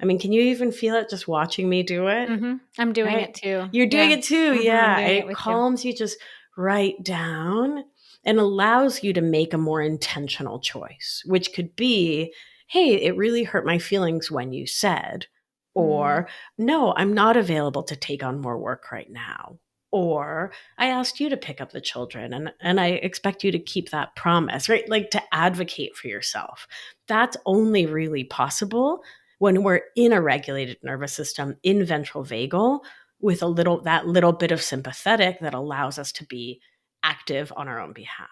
I mean, can you even feel it just watching me do it? I'm doing it too. You're doing it too. Yeah. It calms you just right down and allows you to make a more intentional choice, which could be, hey, it really hurt my feelings when you said, or no, I'm not available to take on more work right now. Or I asked you to pick up the children and I expect you to keep that promise, right? Like to advocate for yourself. That's only really possible when we're in a regulated nervous system, in ventral vagal, with that little bit of sympathetic that allows us to be active on our own behalf.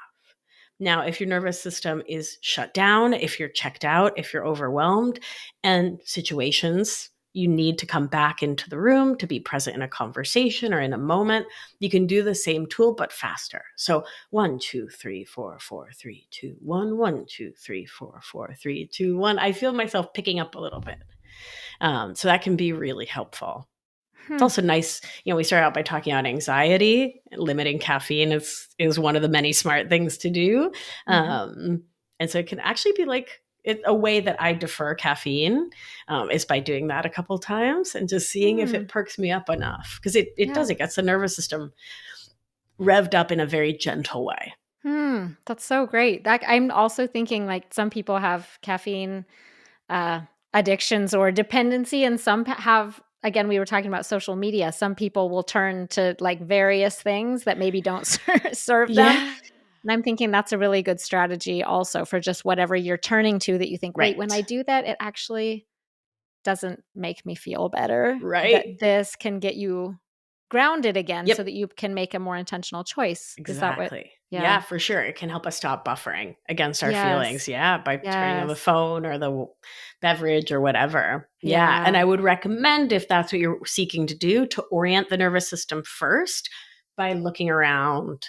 Now, if your nervous system is shut down, if you're checked out, if you're overwhelmed, and situations you need to come back into the room to be present in a conversation or in a moment, you can do the same tool, but faster. So 1, 2, 3, 4, 4, 3, 2, 1, 1, 2, 3, 4, 4, 3, 2, 1. I feel myself picking up a little bit. So that can be really helpful. It's also nice, we started out by talking about anxiety. Limiting caffeine is one of the many smart things to do. And so it can actually be like a way that I defer caffeine is by doing that a couple times and just seeing if it perks me up enough. Because it does, it gets the nervous system revved up in a very gentle way. That's so great. I'm also thinking like some people have caffeine addictions or dependency, and some have, again, we were talking about social media. Some people will turn to like various things that maybe don't serve them. Yeah. And I'm thinking that's a really good strategy also for just whatever you're turning to that you think, wait, when I do that, it actually doesn't make me feel better. Right. That this can get you grounded again Yep. so that you can make a more intentional choice. Is that what? Exactly. Yeah. Yeah, for sure. It can help us stop buffering against our feelings. Yes. Yeah, by turning on the Yes. phone or the beverage or whatever. Yeah. Yeah. And I would recommend, if that's what you're seeking to do, to orient the nervous system first by looking around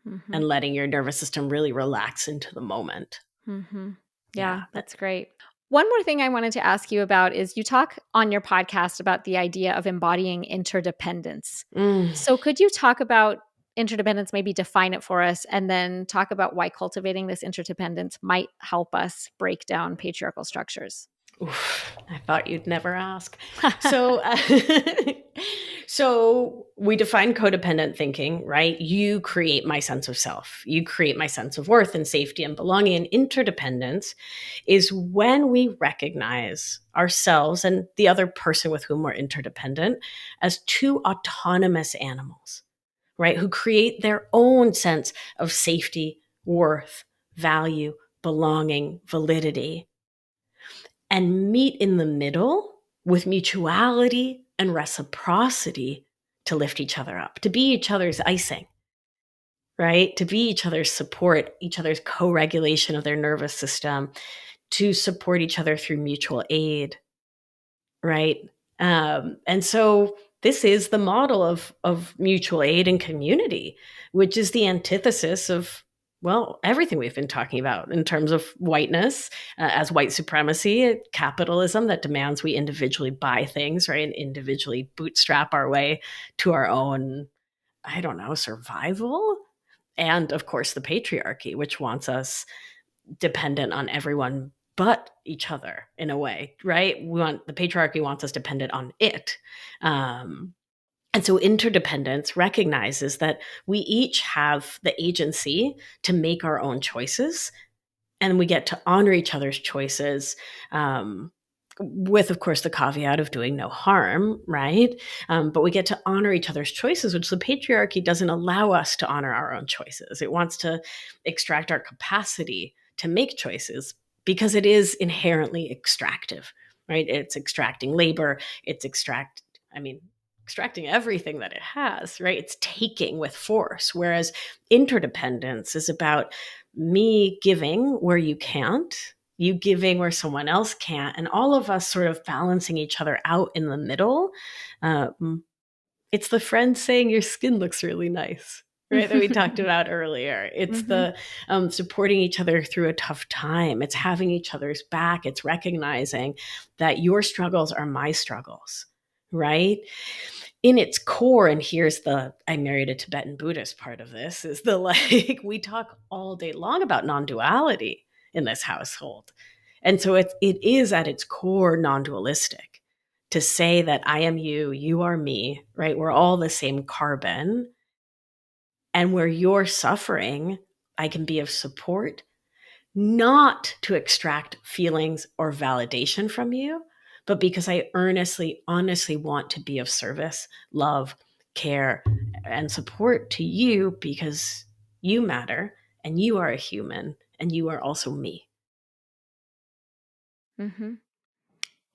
Mhm. and letting your nervous system really relax into the moment. Mhm. Yeah. Yeah, that's great. One more thing I wanted to ask you about is you talk on your podcast about the idea of embodying interdependence. Mm. So could you talk about interdependence, maybe define it for us, and then talk about why cultivating this interdependence might help us break down patriarchal structures? Oof, I thought you'd never ask. So, so we define codependent thinking, right? You create my sense of self. You create my sense of worth and safety and belonging. And interdependence is when we recognize ourselves and the other person with whom we're interdependent as two autonomous animals, right? Who create their own sense of safety, worth, value, belonging, validity, and meet in the middle with mutuality and reciprocity to lift each other up, to be each other's icing, right? To be each other's support, each other's co regulation of their nervous system, to support each other through mutual aid, right? And so this is the model of mutual aid and community, which is the antithesis of, well, everything we've been talking about in terms of whiteness, as white supremacy, capitalism that demands we individually buy things, right? And individually bootstrap our way to our own, I don't know, survival. And of course, the patriarchy, which wants us dependent on everyone but each other in a way, right? The patriarchy wants us dependent on it. And so interdependence recognizes that we each have the agency to make our own choices, and we get to honor each other's choices, with, of course, the caveat of doing no harm, right? But we get to honor each other's choices, which the patriarchy doesn't allow us to honor our own choices. It wants to extract our capacity to make choices because it is inherently extractive, right? It's extracting labor, extracting everything that it has, right? It's taking with force. Whereas interdependence is about me giving where you can't, you giving where someone else can't, and all of us sort of balancing each other out in the middle. It's the friend saying your skin looks really nice, right? That we talked about earlier. It's the supporting each other through a tough time. It's having each other's back. It's recognizing that your struggles are my struggles, right? In its core, and here's the I married a Tibetan Buddhist part of this, is the like, we talk all day long about non-duality in this household. And so it is at its core non-dualistic to say that I am you, you are me, right? We're all the same carbon. And where you're suffering, I can be of support, not to extract feelings or validation from you, but because I earnestly, honestly want to be of service, love, care, and support to you because you matter and you are a human and you are also me. Mm-hmm.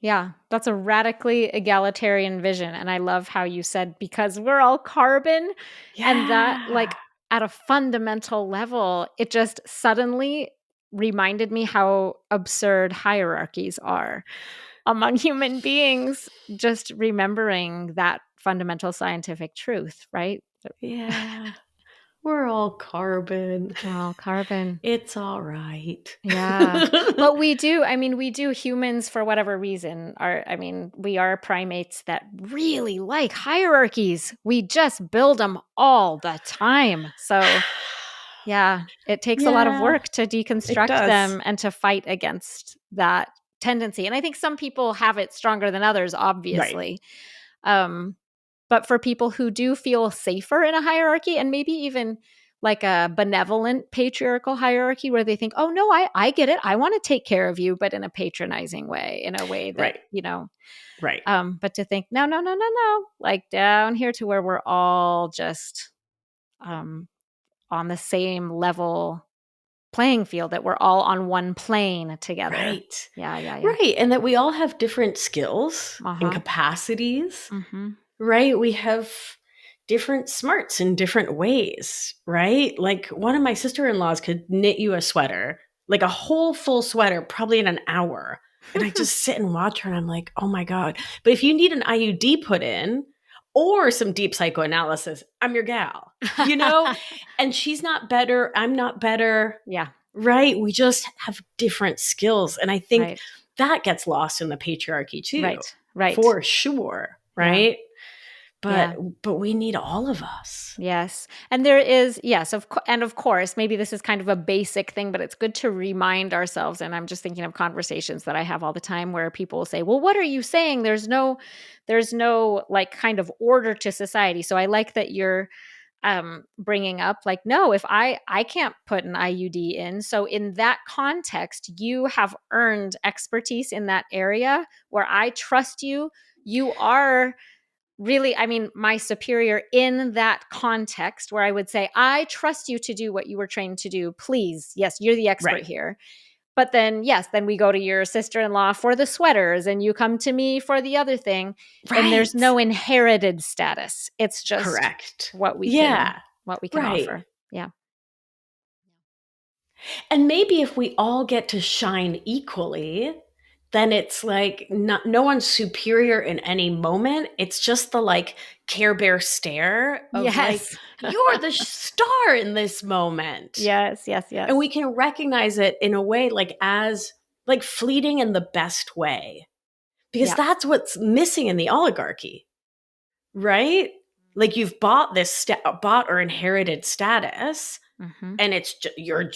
Yeah, that's a radically egalitarian vision. And I love how you said, because we're all carbon. And that, like, at a fundamental level, it just suddenly reminded me how absurd hierarchies are among human beings. Just remembering that fundamental scientific truth, right? Yeah. We're all carbon. We're all carbon. It's all right. Yeah. But we do humans, for whatever reason, we are primates that really like hierarchies. We just build them all the time. So yeah, it takes a lot of work to deconstruct them and to fight against that tendency. And I think some people have it stronger than others, obviously. Right. But for people who do feel safer in a hierarchy, and maybe even like a benevolent patriarchal hierarchy where they think, oh no, I get it. I want to take care of you, but in a patronizing way, in a way that, Right. But to think, no, like down here to where we're all just on the same level playing field, that we're all on one plane together. Right. Yeah. Right. And that we all have different skills and Uh-huh. capacities, Mm-hmm. right? We have different smarts in different ways, right? Like one of my sister-in-laws could knit you a sweater, like a whole full sweater, probably in an hour. And I just sit and watch her and I'm like, oh my God. But if you need an IUD put in or some deep psychoanalysis, I'm your gal, you know? And she's not better. I'm not better. Yeah. Right? We just have different skills. And I think Right. that gets lost in the patriarchy too. Right. For sure. Right? Yeah. But we need all of us. Yes. And there is, yes, and of course, maybe this is kind of a basic thing, but it's good to remind ourselves. And I'm just thinking of conversations that I have all the time where people will say, well, what are you saying? There's no like kind of order to society. So I like that you're bringing up like, no, if I can't put an IUD in. So in that context, you have earned expertise in that area where I trust you. You are really, I mean, my superior in that context where I would say, I trust you to do what you were trained to do. Please. Yes, you're the expert here. But then, yes, then we go to your sister-in-law for the sweaters and you come to me for the other thing. Right. And there's no inherited status. It's just correct. what we Yeah. can offer. Yeah. And maybe if we all get to shine equally, then it's like no one's superior in any moment. It's just the like Care Bear stare of like, you're the star in this moment. Yes. And we can recognize it in a way like as like fleeting in the best way. Because that's what's missing in the oligarchy, right? Like you've bought this bought or inherited status, and it's you're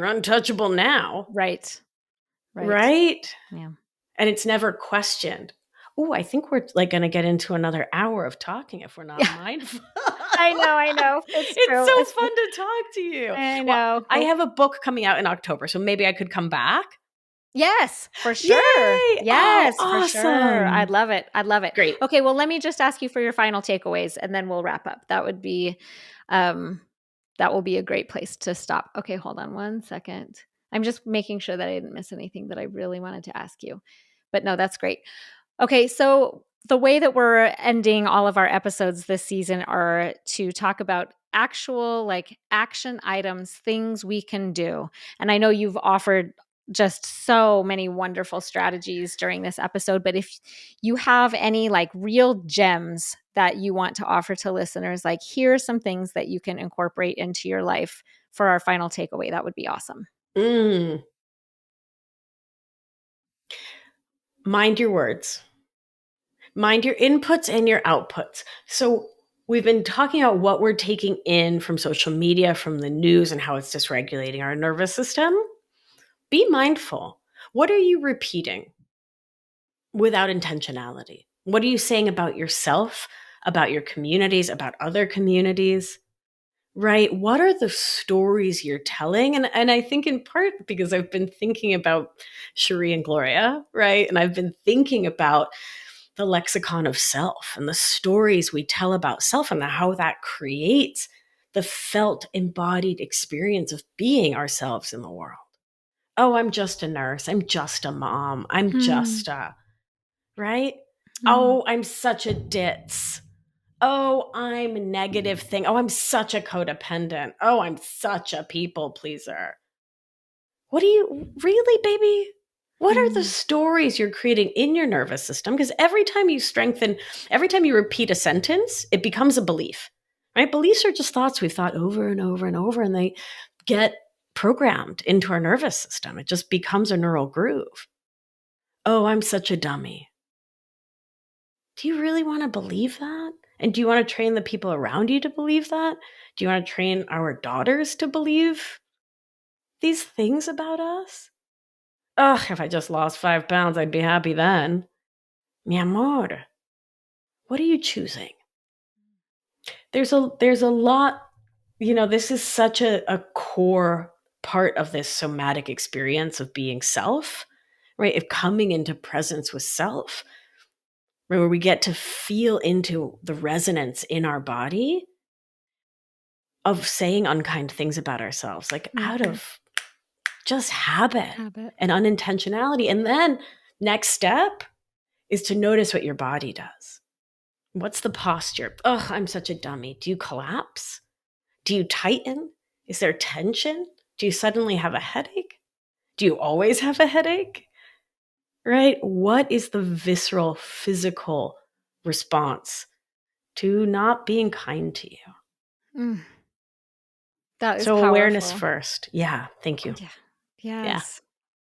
untouchable now, right? Yeah, and it's never questioned. Oh, I think we're like going to get into another hour of talking if we're not mindful. I know. It's so fun to talk to you. I know. Well, I have a book coming out in October, so maybe I could come back. Yes, for sure. Yay! Yes, awesome. For sure. I'd love it. Great. Okay, well, let me just ask you for your final takeaways and then we'll wrap up. That would be, that will be a great place to stop. Okay, hold on one second. I'm just making sure that I didn't miss anything that I really wanted to ask you. But no, that's great. Okay, so the way that we're ending all of our episodes this season are to talk about actual like action items, things we can do. And I know you've offered just so many wonderful strategies during this episode, but if you have any like real gems that you want to offer to listeners, like here are some things that you can incorporate into your life for our final takeaway, that would be awesome. Mind your words. Mind your inputs and your outputs. So we've been talking about what we're taking in from social media, from the news, and how it's dysregulating our nervous system. Be mindful. What are you repeating without intentionality? What are you saying about yourself, about your communities, about other communities? Right? What are the stories you're telling? And I think in part because I've been thinking about Cherie and Gloria, right? And I've been thinking about the lexicon of self and the stories we tell about self and how that creates the felt embodied experience of being ourselves in the world. Oh, I'm just a nurse. I'm just a mom. I'm just a, right? Oh, I'm such a ditz. Oh, I'm a negative thing. Oh, I'm such a codependent. Oh, I'm such a people pleaser. What do you really, baby? What are the stories you're creating in your nervous system? Because every time you repeat a sentence, it becomes a belief, right? Beliefs are just thoughts we've thought over and over and over, and they get programmed into our nervous system. It just becomes a neural groove. Oh, I'm such a dummy. Do you really want to believe that? And do you want to train the people around you to believe that? Do you want to train our daughters to believe these things about us? Ugh, if I just lost 5 pounds, I'd be happy then. Mi amor, what are you choosing? There's a lot, this is such a core part of this somatic experience of being self, right? Of coming into presence with self, right? Where we get to feel into the resonance in our body of saying unkind things about ourselves, like out of just habit Habit. and unintentionality. And then next step is to notice what your body does. What's the posture? Oh, I'm such a dummy. Do you collapse? Do you tighten? Is there tension? Do you suddenly have a headache? Do you always have a headache? Right? What is the visceral, physical response to not being kind to you? Mm. That is So powerful. awareness first. Yeah. Thank you. Yeah. Yeah. Yes.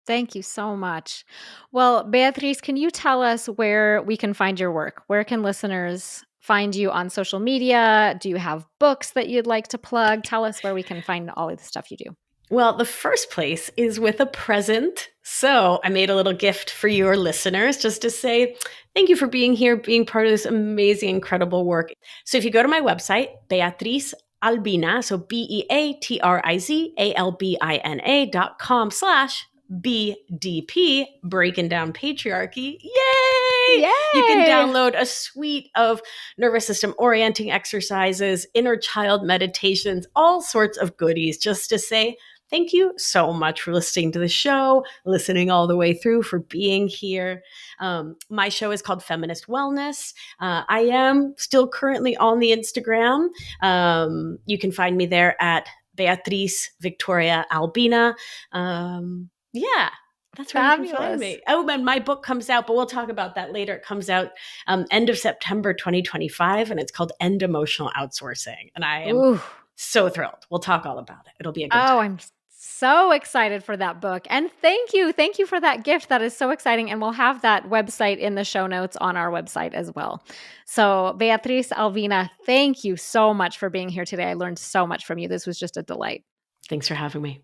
Thank you so much. Well, Beatriz, can you tell us where we can find your work? Where can listeners find you on social media? Do you have books that you'd like to plug? Tell us where we can find all of the stuff you do. Well, the first place is with a present. So I made a little gift for your listeners just to say thank you for being here, being part of this amazing, incredible work. So if you go to my website, Beatriz Albina, so BeatriZalbina.com/BDP, Breaking Down Patriarchy. Yay! You can download a suite of nervous system orienting exercises, inner child meditations, all sorts of goodies just to say, thank you so much for listening to the show, listening all the way through, for being here. My show is called Feminist Wellness. I am still currently on the Instagram. You can find me there at Beatriz Victoria Albina. Yeah. That's where you can find me. Oh, and my book comes out, but we'll talk about that later. It comes out end of September 2025, and it's called End Emotional Outsourcing. And I am so thrilled. We'll talk all about it. It'll be a good time. I'm so excited for that book. And thank you. Thank you for that gift. That is so exciting. And we'll have that website in the show notes on our website as well. So Beatriz Albina, thank you so much for being here today. I learned so much from you. This was just a delight. Thanks for having me.